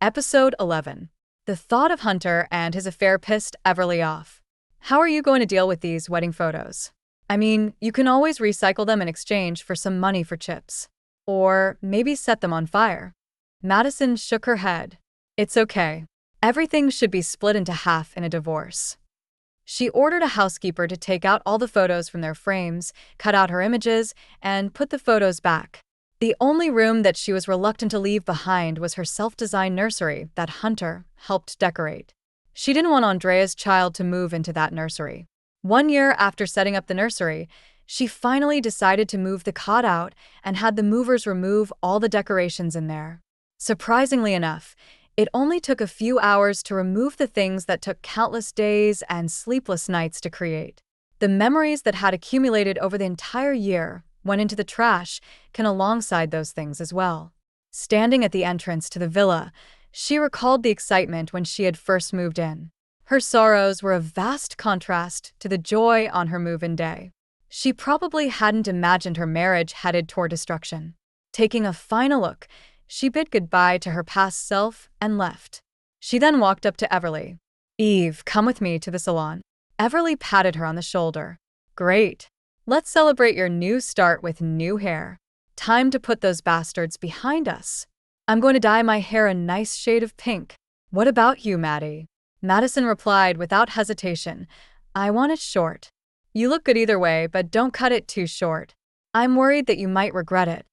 Episode 11. The thought of Hunter and his affair pissed Everly off. How are you going to deal with these wedding photos? I mean, you can always recycle them in exchange for some money for chips. Or maybe set them on fire. Madison shook her head. It's okay. Everything should be split into half in a divorce. She ordered a housekeeper to take out all the photos from their frames, cut out her images, and put the photos back. The only room that she was reluctant to leave behind was her self-designed nursery that Hunter helped decorate. She didn't want Andrea's child to move into that nursery. 1 year after setting up the nursery, she finally decided to move the cot out and had the movers remove all the decorations in there. Surprisingly enough, it only took a few hours to remove the things that took countless days and sleepless nights to create. The memories that had accumulated over the entire year went into the trash alongside those things as well. Standing at the entrance to the villa, she recalled the excitement when she had first moved in. Her sorrows were a vast contrast to the joy on her move-in day. She probably hadn't imagined her marriage headed toward destruction. Taking a final look, she bid goodbye to her past self and left. She then walked up to Everly. "Eve, come with me to the salon." Everly patted her on the shoulder. "Great. Let's celebrate your new start with new hair. Time to put those bastards behind us. I'm going to dye my hair a nice shade of pink. What about you, Maddie?" Madison replied without hesitation. "I want it short." "You look good either way, but don't cut it too short. I'm worried that you might regret it."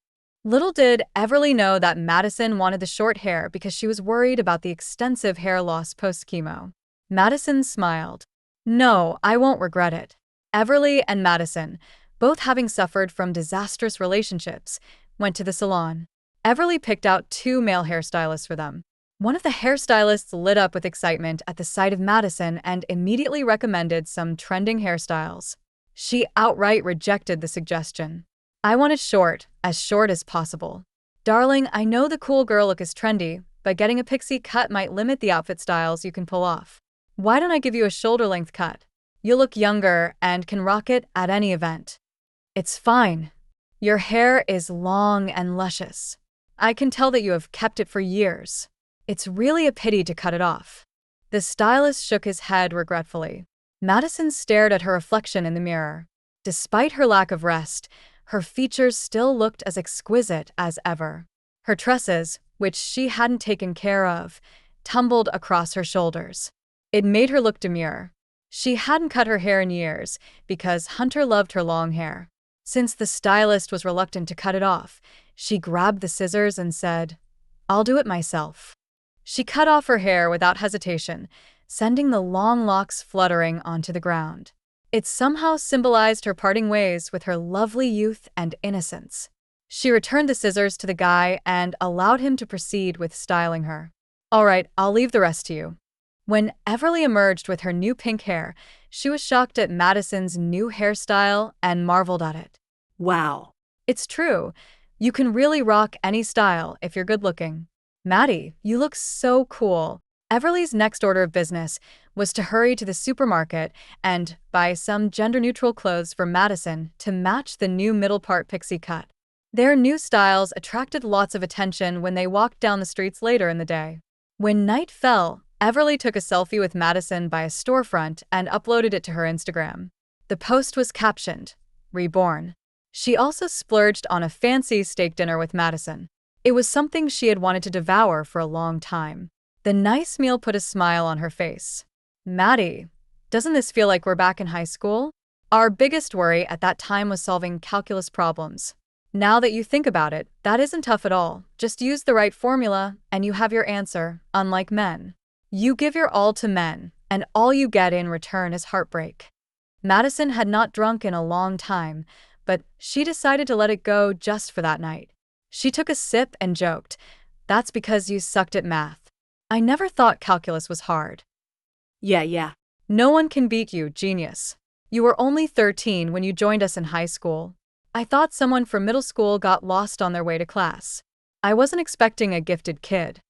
Little did Everly know that Madison wanted the short hair because she was worried about the extensive hair loss post-chemo. Madison smiled. "No, I won't regret it." Everly and Madison, both having suffered from disastrous relationships, went to the salon. Everly picked out 2 male hairstylists for them. One of the hairstylists lit up with excitement at the sight of Madison and immediately recommended some trending hairstyles. She outright rejected the suggestion. "I want it short as possible. Darling, I know the cool girl look is trendy, but getting a pixie cut might limit the outfit styles you can pull off. Why don't I give you a shoulder-length cut? You'll look younger and can rock it at any event." "It's fine. Your hair is long and luscious. I can tell that you have kept it for years. It's really a pity to cut it off." The stylist shook his head regretfully. Madison stared at her reflection in the mirror. Despite her lack of rest, her features still looked as exquisite as ever. Her tresses, which she hadn't taken care of, tumbled across her shoulders. It made her look demure. She hadn't cut her hair in years because Hunter loved her long hair. Since the stylist was reluctant to cut it off, she grabbed the scissors and said, "I'll do it myself." She cut off her hair without hesitation, sending the long locks fluttering onto the ground. It somehow symbolized her parting ways with her lovely youth and innocence. She returned the scissors to the guy and allowed him to proceed with styling her. "All right, I'll leave the rest to you." When Everly emerged with her new pink hair, she was shocked at Madison's new hairstyle and marveled at it. Wow. "It's true. You can really rock any style if you're good-looking." "Maddie, you look so cool." Everly's next order of business was to hurry to the supermarket and buy some gender-neutral clothes for Madison to match the new middle-part pixie cut. Their new styles attracted lots of attention when they walked down the streets later in the day. When night fell, Everly took a selfie with Madison by a storefront and uploaded it to her Instagram. The post was captioned, "Reborn." She also splurged on a fancy steak dinner with Madison. It was something she had wanted to devour for a long time. The nice meal put a smile on her face. "Maddie, doesn't this feel like we're back in high school? Our biggest worry at that time was solving calculus problems. Now that you think about it, that isn't tough at all. Just use the right formula and you have your answer, unlike men. You give your all to men, and all you get in return is heartbreak." Madison had not drunk in a long time, but she decided to let it go just for that night. She took a sip and joked, "That's because you sucked at math. I never thought calculus was hard." Yeah. "No one can beat you, genius. You were only 13 when you joined us in high school. I thought someone from middle school got lost on their way to class. I wasn't expecting a gifted kid."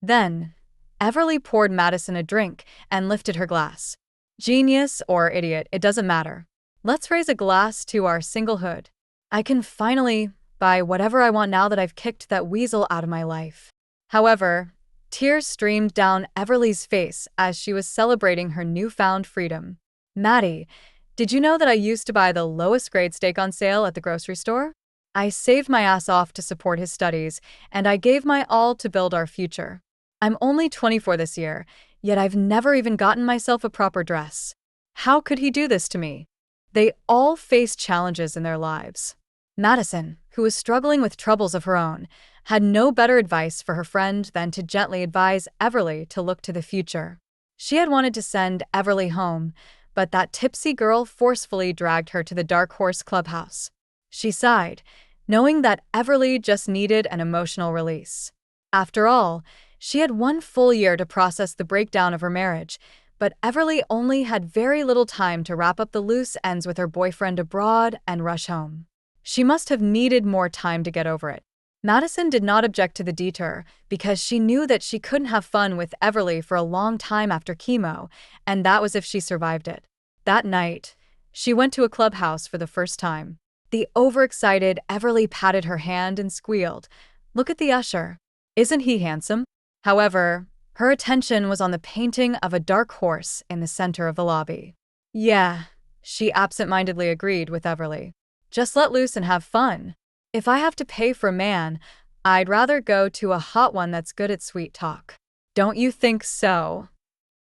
Then, Everly poured Madison a drink and lifted her glass. "Genius or idiot, it doesn't matter. Let's raise a glass to our singlehood. I can finally buy whatever I want now that I've kicked that weasel out of my life. However, Tears streamed down Everly's face as she was celebrating her newfound freedom. Maddie, did you know that I used to buy the lowest grade steak on sale at the grocery store? I saved my ass off to support his studies, and I gave my all to build our future. I'm only 24 this year, yet I've never even gotten myself a proper dress. How could he do this to me? They all faced challenges in their lives. Madison, who was struggling with troubles of her own, had no better advice for her friend than to gently advise Everly to look to the future. She had wanted to send Everly home, but that tipsy girl forcefully dragged her to the Dark Horse Clubhouse. She sighed, knowing that Everly just needed an emotional release. After all, she had 1 full year to process the breakdown of her marriage, but Everly only had very little time to wrap up the loose ends with her boyfriend abroad and rush home. She must have needed more time to get over it. Madison did not object to the detour because she knew that she couldn't have fun with Everly for a long time after chemo, and that was if she survived it. That night, she went to a clubhouse for the first time. The overexcited Everly patted her hand and squealed, "Look at the usher. Isn't he handsome?" However, her attention was on the painting of a dark horse in the center of the lobby. "Yeah," she absent-mindedly agreed with Everly. "Just let loose and have fun. If I have to pay for a man, I'd rather go to a hot one that's good at sweet talk." "Don't you think so?"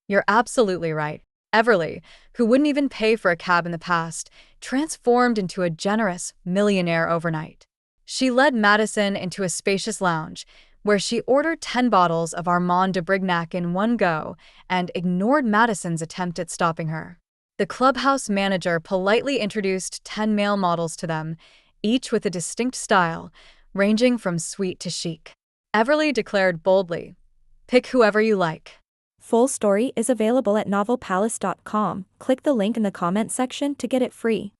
"You're absolutely right." Everly, who wouldn't even pay for a cab in the past, transformed into a generous millionaire overnight. She led Madison into a spacious lounge, where she ordered 10 bottles of Armand de Brignac in one go and ignored Madison's attempt at stopping her. The clubhouse manager politely introduced 10 male models to them, each with a distinct style, ranging from sweet to chic. Everly declared boldly, "Pick whoever you like." Full story is available at novelpalace.com. Click the link in the comment section to get it free.